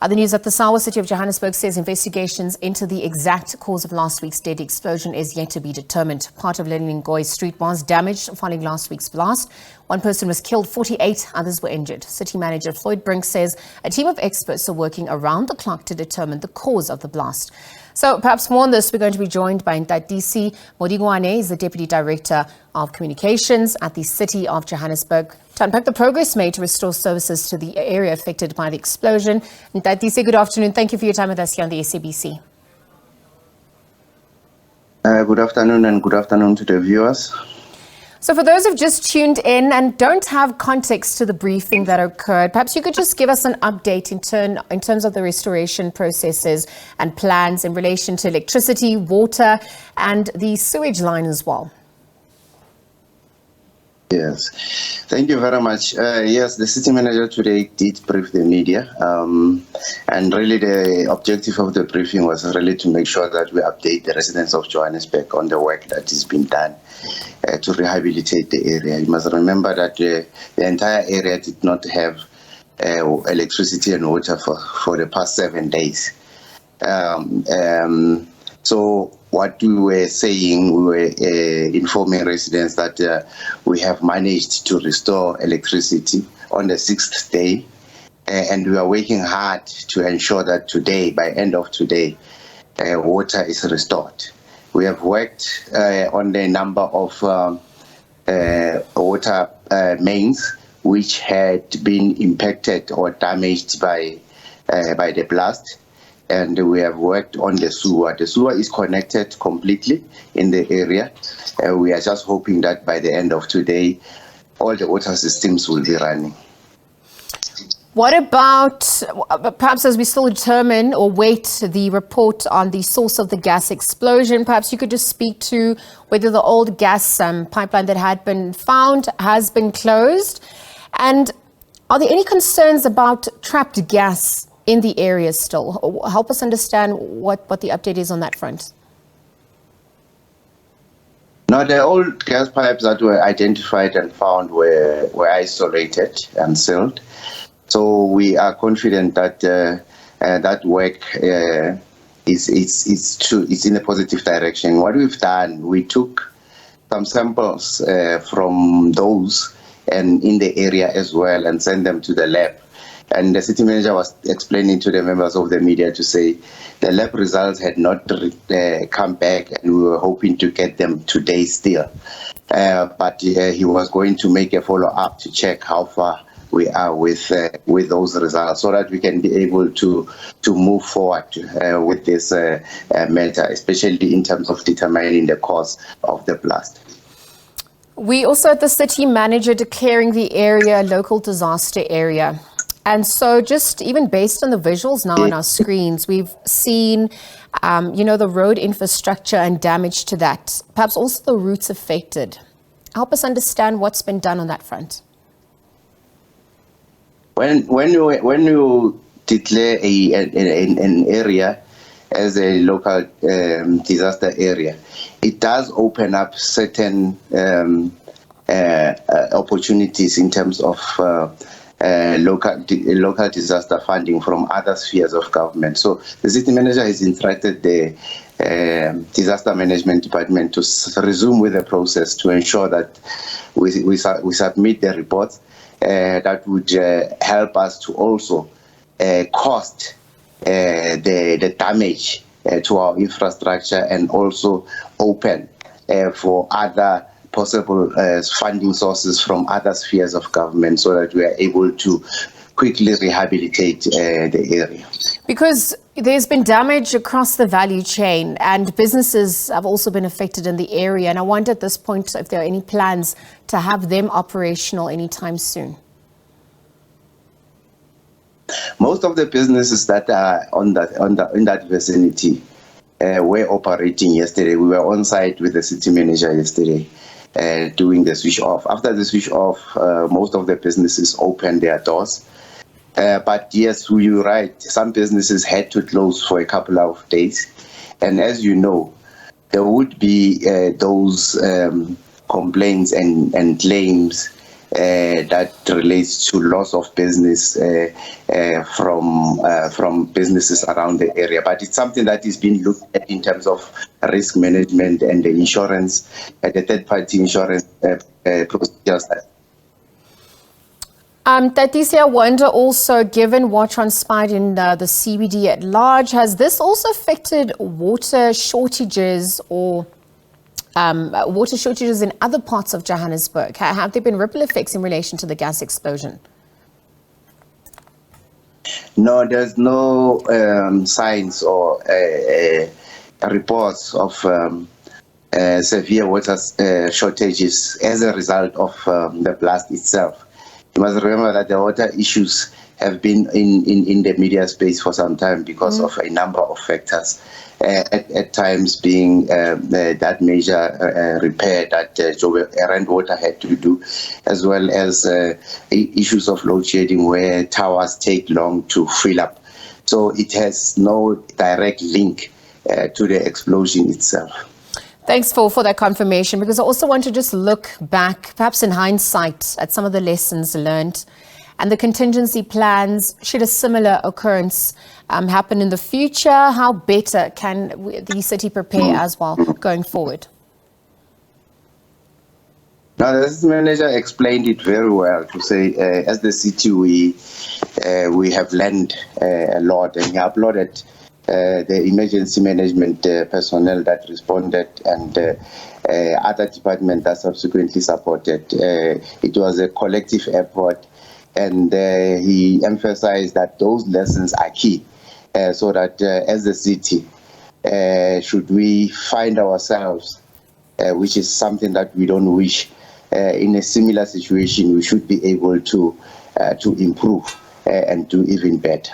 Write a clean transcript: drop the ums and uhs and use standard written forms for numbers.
Other news at the City of Johannesburg says investigations into the exact cause of last week's deadly explosion is yet to be determined. Part of Lillian Ngoyi Street was damaged following last week's blast. One person was killed, 48 others were injured. City manager Floyd Brink says a team of experts are working around the clock to determine the cause of the blast. So perhaps more on this, we're going to be joined by Nthatisi Modingoane, is the Deputy Director of Communications at the City of Johannesburg, to unpack the progress made to restore services to the area affected by the explosion. Nthatisi, good afternoon. Thank you for your time with us here on the SABC. Good afternoon, and good afternoon to the viewers. So for those who've just tuned in and don't have context to the briefing that occurred, perhaps you could just give us an update in terms of the restoration processes and plans in relation to electricity, water, and the sewage line as well. Yes, thank you very much. Yes, the city manager today did brief the media, and really the objective of the briefing was really to make sure that we update the residents of Johannesburg on the work that is being done to rehabilitate the area. You must remember that the entire area did not have electricity and water for the past 7 days. So what we were saying, we were informing residents that we have managed to restore electricity on the 6th day, and we are working hard to ensure that today, by end of today, water is restored. We have worked on the number of water mains which had been impacted or damaged by the blast. And we have worked on the sewer. The sewer is connected completely in the area. We are just hoping that by the end of today, all the water systems will be running. What about, perhaps as we still determine or wait the report on the source of the gas explosion, perhaps you could just speak to whether the old gas pipeline that had been found has been closed? And are there any concerns about trapped gas in the area still? Help us understand what the update is on that front. Now, the old gas pipes that were identified and found were isolated and sealed. So we are confident that that work is in a positive direction. What we've done, we took some samples from those and in the area as well and sent them to the lab. And the city manager was explaining to the members of the media to say the lab results had not come back, and we were hoping to get them today still. But he was going to make a follow-up to check how far we are with those results, so that we can be able to move forward with this matter, especially in terms of determining the cause of the blast. We also had the city manager declaring the area a local disaster area. And so just even based on the visuals now on our screens, we've seen, the road infrastructure and damage to that, perhaps also the routes affected. Help us understand what's been done on that front. When you declare an area as a local disaster area, it does open up certain opportunities in terms of local disaster funding from other spheres of government. So the city manager has instructed the disaster management department to resume with the process to ensure that we submit the reports that would help us to also cost the damage to our infrastructure, and also open for other possible funding sources from other spheres of government, so that we are able to quickly rehabilitate the area. Because there's been damage across the value chain, and businesses have also been affected in the area. And I wonder at this point if there are any plans to have them operational anytime soon. Most of the businesses that are in that vicinity were operating yesterday. We were on site with the city manager yesterday, doing the switch off. After the switch off, most of the businesses opened their doors. But yes, you're right, some businesses had to close for a couple of days. And as you know, there would be those complaints and claims that relates to loss of business from businesses around the area. But it's something that is being looked at in terms of risk management and the insurance, the third-party insurance procedures. Nthatisi, I wonder also, given what transpired in the CBD at large, has this also affected water shortages or water shortages in other parts of Johannesburg? Have there been ripple effects in relation to the gas explosion? No, there's no signs or reports of severe water shortages as a result of the blast itself. You must remember that the water issues have been in the media space for some time because of a number of factors. At times being that major repair that Joburg Water had to do, as well as issues of load shedding where towers take long to fill up. So it has no direct link to the explosion itself. Thanks for that confirmation, because I also want to just look back, perhaps in hindsight, at some of the lessons learned and the contingency plans should a similar occurrence happen in the future. How better can the city prepare as well going forward? Now, the city manager explained it very well to say, as the city, we have learned a lot, and he applauded the emergency management personnel that responded and other departments that subsequently supported. It was a collective effort, and he emphasized that those lessons are key, so that as a city, should we find ourselves, which is something that we don't wish, in a similar situation, we should be able to improve and do even better.